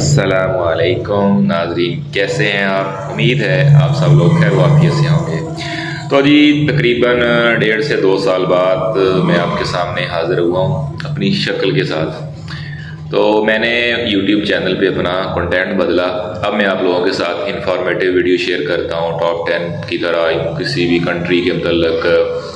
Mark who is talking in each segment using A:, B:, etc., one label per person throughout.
A: अस्सलामुअलैकुम नाजरीन, कैसे हैं आप। उम्मीद है आप सब लोग खैर वाफियत से होंगे। तो जी तकरीबन 1.5 से 2 साल बाद मैं आपके सामने हाज़िर हुआ हूँ अपनी शक्ल के साथ। तो मैंने यूट्यूब चैनल पे अपना कंटेंट बदला। अब मैं आप लोगों के साथ इंफॉर्मेटिव वीडियो शेयर करता हूँ, टॉप 10 की तरह किसी भी कंट्री के मतलब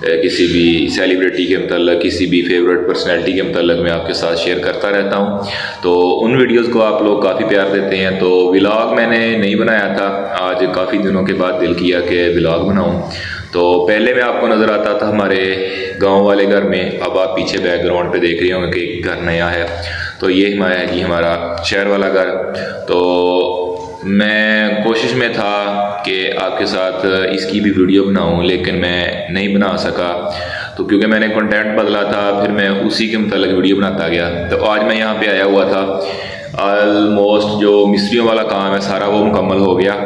A: किसी भी सेलिब्रिटी के मतलब किसी भी फेवरेट पर्सनैलिटी के मतलब मैं आपके साथ शेयर करता रहता हूँ। तो उन वीडियोस को आप लोग काफ़ी प्यार देते हैं। तो व्लॉग मैंने नहीं बनाया था, आज काफ़ी दिनों के बाद दिल किया कि व्लॉग बनाऊँ। तो पहले मैं आपको नज़र आता था हमारे गांव वाले घर में, अब आप पीछे बैकग्राउंड पे देख रहे होंगे कि घर नया है। तो ये है कि हमारा शहर वाला घर। तो मैं कोशिश में था कि आपके साथ इसकी भी वीडियो बनाऊं, लेकिन मैं नहीं बना सका। तो क्योंकि मैंने कंटेंट बदला था, फिर मैं उसी के मतलब वीडियो बनाता गया। तो आज मैं यहाँ पे आया हुआ था। ऑलमोस्ट जो मिस्त्रियों वाला काम है सारा वो मुकम्मल हो गया।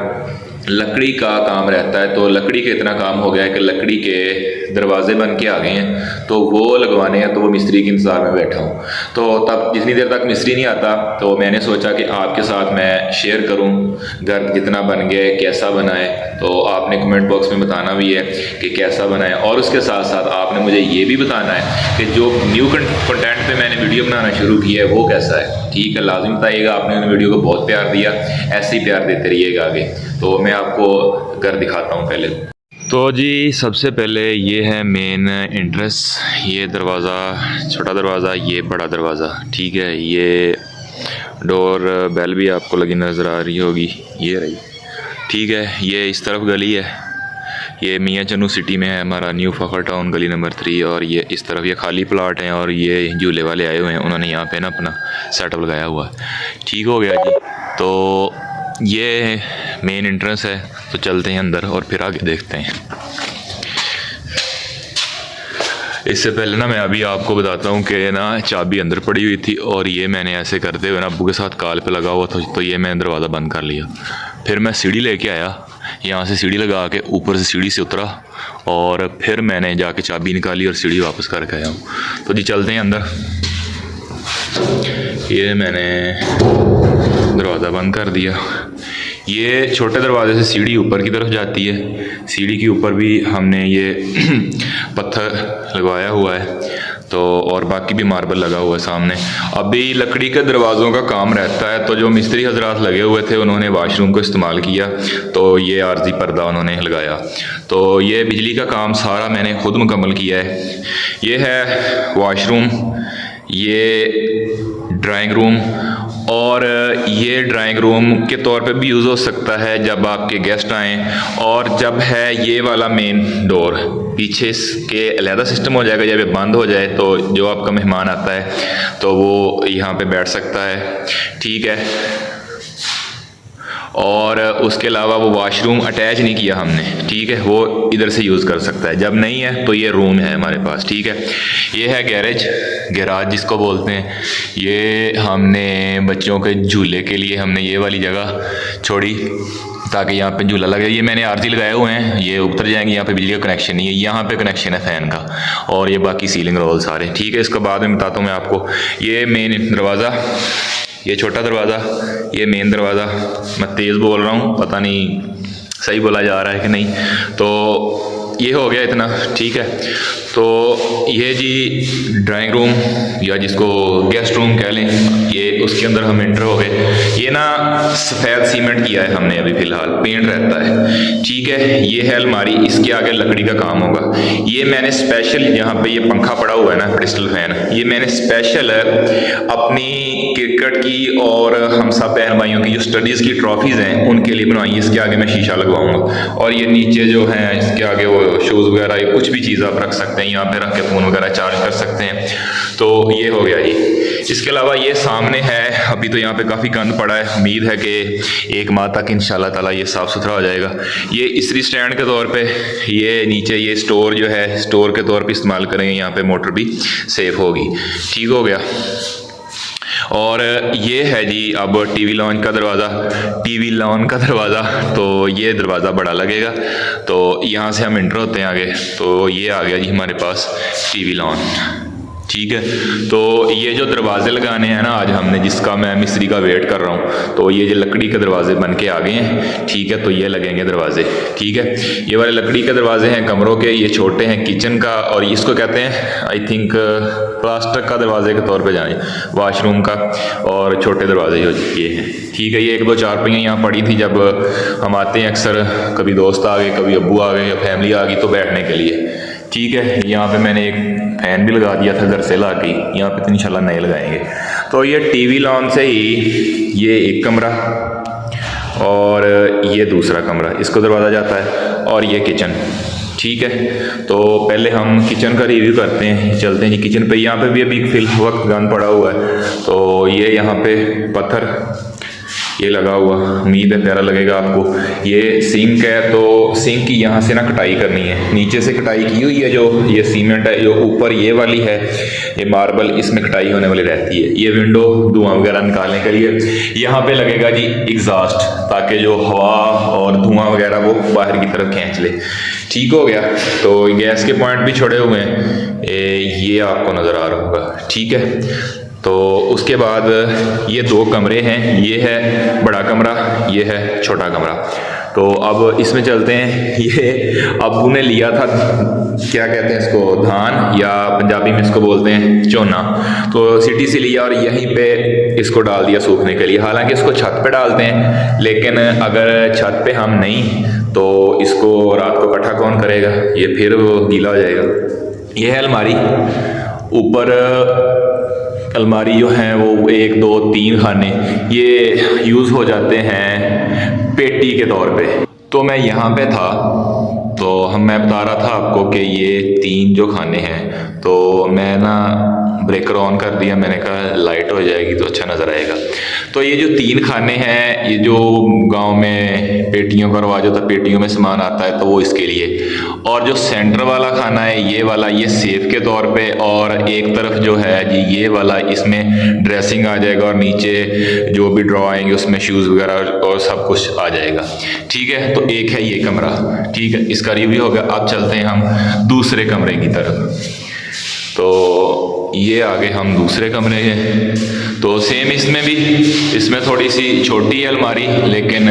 A: लकड़ी का काम रहता है, तो लकड़ी के इतना काम हो गया है कि लकड़ी के दरवाजे बन के आ गए हैं, तो वो लगवाने हैं। तो वो मिस्त्री के इंतज़ार में बैठा हूँ। तो तब जितनी देर तक मिस्त्री नहीं आता तो मैंने सोचा कि आपके साथ मैं शेयर करूँ घर जितना बन गया, कैसा बना है। तो आपने कमेंट बॉक्स में बताना भी है कि कैसा बना है, और उसके साथ साथ आपने मुझे ये भी बताना है कि जो न्यू कंटेंट पे मैंने वीडियो बनाना शुरू किया है वो कैसा है। ठीक है, लाजिम बताइएगा। आपने उन वीडियो को बहुत प्यार दिया, ऐसे ही प्यार देते रहिएगा आगे। तो मैं आपको घर दिखाता हूँ पहले। तो जी सबसे पहले ये है मेन एंट्रेंस। ये दरवाज़ा, छोटा दरवाज़ा, ये बड़ा दरवाज़ा। ठीक है, ये डोर बेल भी आपको लगी नज़र आ रही होगी, ये रही। ठीक है, ये इस तरफ गली है, ये मियाँ चन्नू सिटी में है हमारा न्यू फ़खर टाउन गली नंबर 3। और ये इस तरफ ये खाली प्लाट हैं, और ये झूले वाले आए हुए हैं, उन्होंने यहाँ पे ना अपना सेटअप लगाया हुआ है। ठीक हो गया जी। तो ये मेन एंट्रेंस है। तो चलते हैं अंदर और फिर आगे देखते हैं। इससे पहले ना मैं अभी आपको बताता हूँ कि ना चाबी अंदर पड़ी हुई थी, और ये मैंने ऐसे करते हुए ना अब्बू के साथ काल पे लगा हुआ था, तो ये मैंने दरवाज़ा बंद कर लिया। फिर मैं सीढ़ी लेके आया, यहाँ से सीढ़ी लगा के ऊपर से सीढ़ी से उतरा, और फिर मैंने जाके चाबी निकाली और सीढ़ी वापस करके आया हूँ। तो जी चलते हैं अंदर। ये मैंने दरवाज़ा बंद कर दिया। ये छोटे दरवाजे से सीढ़ी ऊपर की तरफ जाती है। सीढ़ी के ऊपर भी हमने ये पत्थर लगवाया हुआ है, तो और बाकी भी मार्बल लगा हुआ है सामने। अभी लकड़ी के दरवाज़ों का काम रहता है, तो जो मिस्त्री हजरात लगे हुए थे उन्होंने वाशरूम को इस्तेमाल किया, तो ये आर्जी पर्दा उन्होंने लगाया। तो ये बिजली का काम सारा मैंने खुद मुकम्मल किया है। ये है वाशरूम, ये ड्राइंग रूम, और ये ड्राइंग रूम के तौर पे भी यूज़ हो सकता है जब आपके गेस्ट आएँ। और जब है ये वाला मेन डोर, पीछे इसके अलहदा सिस्टम हो जाएगा। जब ये बंद हो जाए तो जो आपका मेहमान आता है तो वो यहाँ पे बैठ सकता है। ठीक है, और उसके अलावा वो वाशरूम अटैच नहीं किया हमने। ठीक है, वो इधर से यूज़ कर सकता है। जब नहीं है तो ये रूम है हमारे पास। ठीक है, ये है गैराज जिसको बोलते हैं। ये हमने बच्चों के झूले के लिए हमने ये वाली जगह छोड़ी ताकि यहाँ पे झूला लगे। ये मैंने आरजी लगाए हुए हैं, ये उतर जाएंगे। यहाँ पे बिजली का कनेक्शन नहीं है, यहाँ पे कनेक्शन है फ़ैन का, और ये बाकी सीलिंग रोल सारे। ठीक है, इसको बाद में बताता हूँ मैं आपको। ये मेन दरवाज़ा, ये छोटा दरवाज़ा, ये मेन दरवाज़ा। मैं तेज़ बोल रहा हूँ, पता नहीं सही बोला जा रहा है कि नहीं। तो ये हो गया इतना। ठीक है, तो ये जी ड्राइंग रूम या जिसको गेस्ट रूम कह लें, ये उसके अंदर हम एंटर हो गए। ये ना सफ़ेद सीमेंट किया है हमने, अभी फ़िलहाल पेंट रहता है। ठीक है, ये है अलमारी, इसके आगे लकड़ी का काम होगा। ये मैंने स्पेशल, यहाँ पे ये पंखा पड़ा हुआ है ना क्रिस्टल फैन, ये मैंने स्पेशल अपनी क्रिकेट की और हम सब बहन भाइयों की जो स्टडीज़ की ट्रॉफीज़ हैं उनके लिए बनवाई। इसके आगे मैं शीशा लगवाऊंगा, और ये नीचे जो है इसके आगे वो शूज़ वगैरह कुछ भी चीज़ आप रख सकते हैं, यहाँ पे रख के फ़ोन वगैरह चार्ज कर सकते हैं। तो ये हो गया जी। इसके अलावा ये सामने है, अभी तो यहाँ पे काफ़ी गंद पड़ा है, उम्मीद है कि 1 माह तक इंशाल्लाह ताला ये साफ़ सुथरा हो जाएगा। ये इस्त्री स्टैंड के तौर पे, ये नीचे ये स्टोर जो है स्टोर के तौर पे इस्तेमाल करेंगे, यहाँ पे मोटर भी सेफ होगी। ठीक हो गया। और ये है जी अब टीवी लॉन का दरवाज़ा। तो ये दरवाज़ा बड़ा लगेगा, तो यहाँ से हम इंटर होते हैं आगे। तो ये आ गया जी हमारे पास टीवी लॉन। ठीक है। तो ये जो दरवाजे लगाने हैं ना आज हमने, जिसका मैं मिस्त्री का वेट कर रहा हूँ, तो ये जो लकड़ी के दरवाजे बन के आ गए हैं, ठीक है। तो ये लगेंगे दरवाजे, ठीक है। ये वाले लकड़ी के दरवाजे हैं कमरों के, ये छोटे हैं किचन का, और इसको कहते हैं आई थिंक प्लास्टिक का दरवाजे के तौर पे जाने, वाशरूम का, और छोटे दरवाजे ये हैं, ठीक है। ये एक दो चारपाइयाँ यहाँ पड़ी थी, जब हम आते हैं अक्सर, कभी दोस्त आ गए, कभी अब्बू आ गए या फैमिली आ गई तो बैठने के लिए, ठीक है। यहाँ पे मैंने एक फ़ैन भी लगा दिया था घर से ला के, यहाँ पे तो इंशाल्लाह नए लगाएंगे। तो ये टीवी लॉन से ही ये एक कमरा और ये दूसरा कमरा, इसको दरवाज़ा जाता है, और ये किचन, ठीक है। तो पहले हम किचन का रिव्यू करते हैं, चलते हैं जी किचन पे। यहाँ पे भी अभी वक्त गंद पड़ा हुआ है, तो ये यहाँ पे पत्थर ये लगा हुआ, उम्मीद है प्यारा लगेगा आपको। ये सिंक है, तो सिंक की यहाँ से ना कटाई करनी है, नीचे से कटाई की हुई है, जो ये सीमेंट है, जो ऊपर ये वाली है ये मार्बल, इसमें कटाई होने वाली रहती है। ये विंडो धुआं वगैरह निकालने के लिए, यहाँ पे लगेगा जी एग्जॉस्ट, ताकि जो हवा और धुआं वगैरह वो बाहर की तरफ खींच ले, ठीक हो गया। तो गैस के पॉइंट भी छोड़े हुए हैं, ये आपको नज़र आ रहा होगा, ठीक है। तो उसके बाद ये दो कमरे हैं, ये है बड़ा कमरा, ये है छोटा कमरा। तो अब इसमें चलते हैं। ये अब्बू ने लिया था, क्या कहते हैं इसको, धान, या पंजाबी में इसको बोलते हैं चोना। तो सिटी से लिया और यहीं पे इसको डाल दिया सूखने के लिए। हालांकि इसको छत पे डालते हैं, लेकिन अगर छत पे हम नहीं तो इसको रात को इकट्ठा कौन करेगा, ये फिर गीला हो जाएगा। ये है अलमारी, ऊपर अलमारी जो हैं वो 1 2 3 खाने ये यूज़ हो जाते हैं पेटी के तौर पे। तो मैं यहाँ पे था, तो मैं बता रहा था आपको कि ये 3 जो खाने हैं, तो मैं ना ब्रेकर ऑन कर दिया, मैंने कहा लाइट हो जाएगी तो अच्छा नज़र आएगा। तो ये जो 3 खाने हैं, ये जो गांव में पेटियों का रवाज होता है, पेटियों में सामान आता है, तो वो इसके लिए। और जो सेंटर वाला खाना है ये वाला, ये सेफ के तौर पे, और एक तरफ जो है जी ये वाला, इसमें ड्रेसिंग आ जाएगा और नीचे जो भी ड्रॉ आएंगे उसमें शूज़ वगैरह और सब कुछ आ जाएगा, ठीक है। तो एक है ये कमरा, ठीक है, इसका रिव्यू हो गया। अब चलते हैं हम दूसरे कमरे की तरफ। तो ये आगे हम दूसरे कमरे हैं, तो सेम इसमें थोड़ी सी छोटी है अलमारी, लेकिन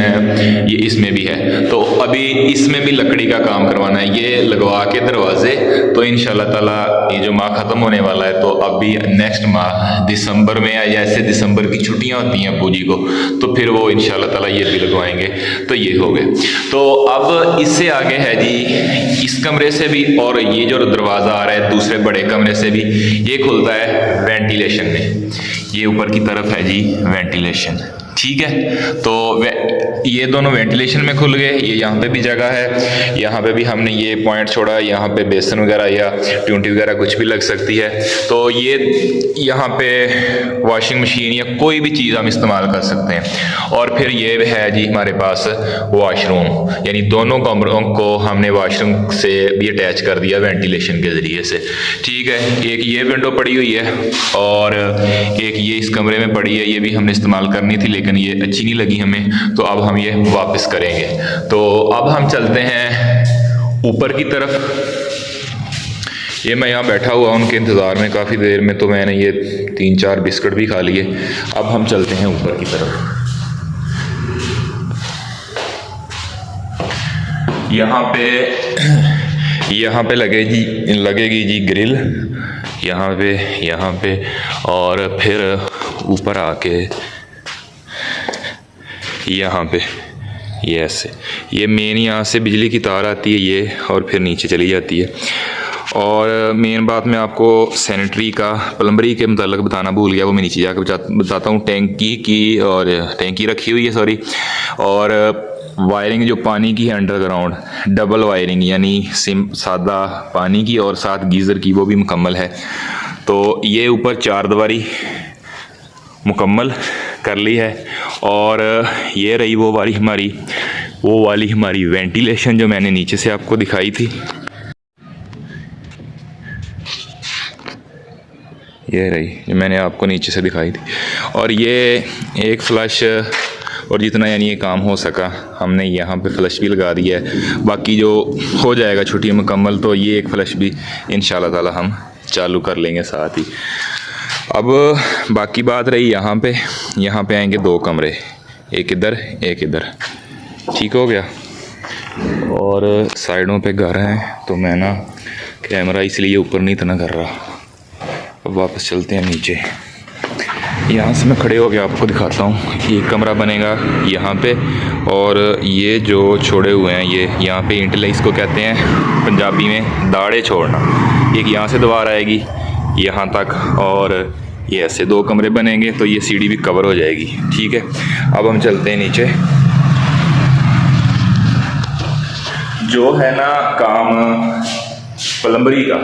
A: ये इसमें भी है। तो अभी इसमें भी लकड़ी का काम करवाना है, ये लगवा के दरवाजे, तो इंशाल्लाह ताला ये जो माह ख़त्म होने वाला है, तो अभी नेक्स्ट माह दिसंबर में, या जैसे दिसंबर की छुट्टियां होती हैं अब्बू जी को, तो फिर वो इंशाल्लाह ताला ये भी लगवाएंगे। तो ये हो गए। तो अब इससे आगे है जी इस कमरे से भी, और ये जो दरवाज़ा आ रहा है दूसरे बड़े कमरे से भी, ये खुलता है वेंटिलेशन में। ये ऊपर की तरफ है जी वेंटिलेशन, ठीक है। तो ये दोनों वेंटिलेशन में खुल गए। ये यहाँ पे भी जगह है, यहाँ पे भी हमने ये पॉइंट छोड़ा, यहाँ पे बेसन वगैरह या ट्यूटी वगैरह कुछ भी लग सकती है। तो ये यहाँ पे वॉशिंग मशीन या कोई भी चीज़ हम इस्तेमाल कर सकते हैं। और फिर ये है जी हमारे पास वॉशरूम, यानी दोनों कमरों को हमने वॉशरूम से भी अटैच कर दिया वेंटिलेशन के ज़रिए से, ठीक है। एक ये विंडो पड़ी हुई है और एक ये इस कमरे में पड़ी है, ये भी हमने इस्तेमाल करनी थी लेकिन ये अच्छी नहीं लगी हमें, तो अब हम ये वापस करेंगे। तो अब हम चलते हैं ऊपर की तरफ। ये मैं यहाँ बैठा हुआ उनके इंतज़ार में काफ़ी देर में, तो मैंने ये 3-4 बिस्किट भी खा लिए। अब हम चलते हैं ऊपर की तरफ। यहाँ पे लगेगी जी ग्रिल, यहाँ पे और फिर ऊपर आके यहाँ पे ये ऐसे, ये मेन यहाँ से बिजली की तार आती है ये, और फिर नीचे चली जाती है। और मेन बात मैं आपको सैनिटरी का प्लम्बरी के मतलब बताना भूल गया, वो मैं नीचे जाकर बताता हूँ। टैंकी रखी हुई है, सॉरी। और वायरिंग जो पानी की है अंडरग्राउंड, डबल वायरिंग, यानी सादा पानी की और साथ गीज़र की, वो भी मुकम्मल है। तो ये ऊपर 4 दीवारी मुकम्मल कर ली है। और ये रही वो वाली हमारी वेंटिलेशन जो मैंने नीचे से आपको दिखाई थी। ये रही जो मैंने आपको नीचे से दिखाई थी। और ये एक फ्लश, और जितना यानी ये काम हो सका हमने यहाँ पे फ्लश भी लगा दिया है। बाकी जो हो जाएगा छुट्टियाँ मुकम्मल, तो ये एक फ्लश भी इंशाल्लाह ताला हम चालू कर लेंगे साथ ही। अब बाकी बात रही यहाँ पे आएंगे 2 कमरे, एक इधर एक इधर, ठीक हो गया। और साइडों पे घर हैं, तो मैं ना कैमरा इसलिए ऊपर नहीं इतना कर रहा। अब वापस चलते हैं नीचे। यहाँ से मैं खड़े हो गया आपको दिखाता हूँ। एक कमरा बनेगा यहाँ पे, और ये जो छोड़े हुए हैं ये यहाँ पे इंटले, इसको कहते हैं पंजाबी में दाड़े छोड़ना। एक यहाँ से दीवार आएगी यहाँ तक, और ये ऐसे 2 कमरे बनेंगे, तो ये सीढ़ी भी कवर हो जाएगी, ठीक है। अब हम चलते हैं नीचे। जो है ना काम प्लम्बरी का,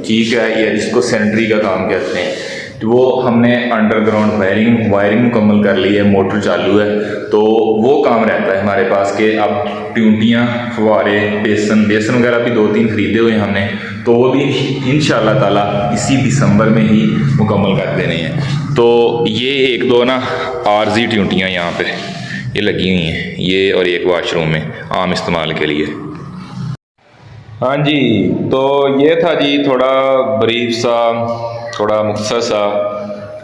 A: ठीक है, या जिसको सेंट्री का काम कहते हैं, तो वो हमने अंडरग्राउंड वायरिंग मुकम्मल कर ली है, मोटर चालू है, तो वो काम रहता है हमारे पास के अब ट्यूटियाँ, फुहारे, बेसन वगैरह भी 2-3 खरीदे हुए हैं हमने, तो वो भी इंशाल्लाह ताला इसी दिसंबर में ही मुकम्मल कर देने हैं। तो ये 1-2 ना आरजी ट्यूटियाँ यहाँ पे ये लगी हुई हैं, ये और एक वाशरूम में आम इस्तेमाल के लिए। हाँ जी, तो ये था जी थोड़ा ब्रीफ सा, थोड़ा मुख्तसर सा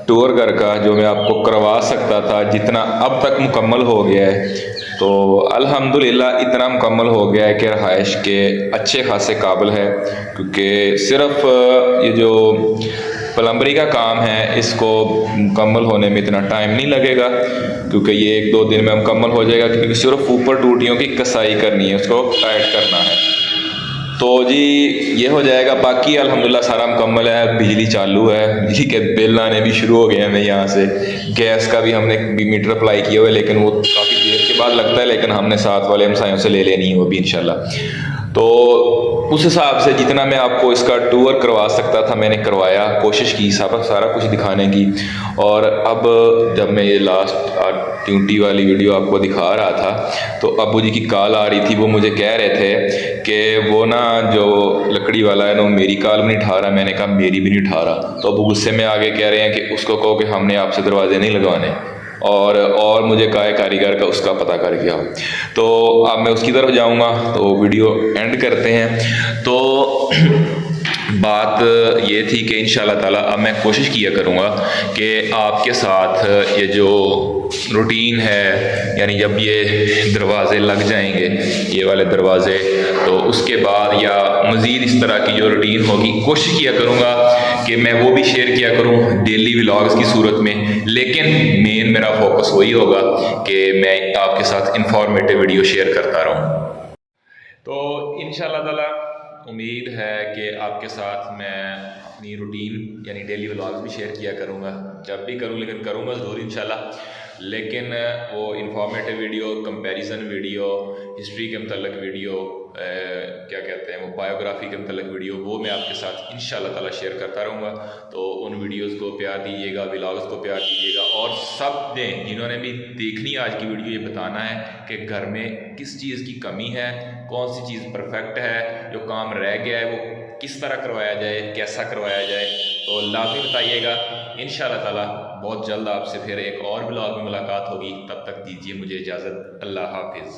A: टूर घर का जो मैं आपको करवा सकता था, जितना अब तक मुकम्मल हो गया है। तो अल्हम्दुलिल्लाह इतना मुकम्मल हो गया है कि रहाइश के अच्छे खासे काबिल है, क्योंकि सिर्फ ये जो प्लम्बरी का काम है इसको मुकम्मल होने में इतना टाइम नहीं लगेगा, क्योंकि ये 1-2 दिन में मुकम्मल हो जाएगा, क्योंकि सिर्फ ऊपर टूटियों की कसाई करनी है, उसको टाइट करना है। तो जी ये हो जाएगा। बाकी अल्हम्दुलिल्लाह सारा मुकम्मल है, बिजली चालू है, बिजली के बिल आने भी शुरू हो गए हैं। हमें यहाँ से गैस का भी हमने मीटर अप्लाई किया हुआ है, लेकिन वो काफ़ी देर के बाद लगता है, लेकिन हमने साथ वाले हमसायों से ले लेनी है वो भी इंशाल्लाह। तो उस हिसाब से जितना मैं आपको इसका टूर करवा सकता था मैंने करवाया, कोशिश की सारा कुछ दिखाने की। और अब जब मैं ये लास्ट ट्यूटी वाली वीडियो आपको दिखा रहा था, तो अब्बू जी की कॉल आ रही थी, वो मुझे कह रहे थे कि वो ना जो लकड़ी वाला है ना मेरी कॉल भी नहीं उठा रहा। मैंने कहा मेरी भी नहीं उठा रहा। तो अब्बू गुस्से में आगे कह रहे हैं कि उसको कहो कि हमने आपसे दरवाजे नहीं लगवाने, और मुझे कहा है कारीगर का उसका पता करके आओ। तो अब मैं उसकी तरफ जाऊंगा, तो वीडियो एंड करते हैं। तो बात ये थी कि इंशाल्लाह ताला अब मैं कोशिश किया करूँगा कि आपके साथ ये जो रूटीन है, यानी जब ये दरवाज़े लग जाएंगे, ये वाले दरवाज़े, तो उसके बाद या मज़ीद इस तरह की जो रूटीन होगी, कोशिश किया करूँगा कि मैं वो भी शेयर किया करूँ डेली व्लॉग्स की सूरत में। लेकिन मेन मेरा फोकस वही होगा कि मैं आपके साथ इंफॉर्मेटिव वीडियो शेयर करता रहूँ। तो इंशाल्लाह ताला उम्मीद है कि आपके साथ मैं अपनी रूटीन यानी डेली व्लॉग्स भी शेयर किया करूँगा, जब भी करूँ, लेकिन करूँगा ज़रूर इंशाल्लाह। लेकिन वो informative video, comparison video, history के मतलब वीडियो, क्या कहते हैं वो बायोग्राफी के मतलब वीडियो, वो मैं आपके साथ इंशाल्लाह ताला शेयर करता रहूँगा। तो उन वीडियोस को प्यार दीजिएगा, व्लॉग्स को प्यार दीजिएगा, और सब ने जिन्होंने भी देखनी आज की वीडियो, ये बताना है कि घर में किस चीज़ की कमी है, कौन सी चीज़ परफेक्ट है, जो काम रह गया है वो किस तरह करवाया जाए, कैसा करवाया जाए। तो लाजमी बताइएगा। इंशाल्लाह ताला बहुत जल्द आपसे फिर एक और व्लॉग में मुलाकात होगी। तब तक दीजिए मुझे इजाज़त। अल्लाह हाफिज़।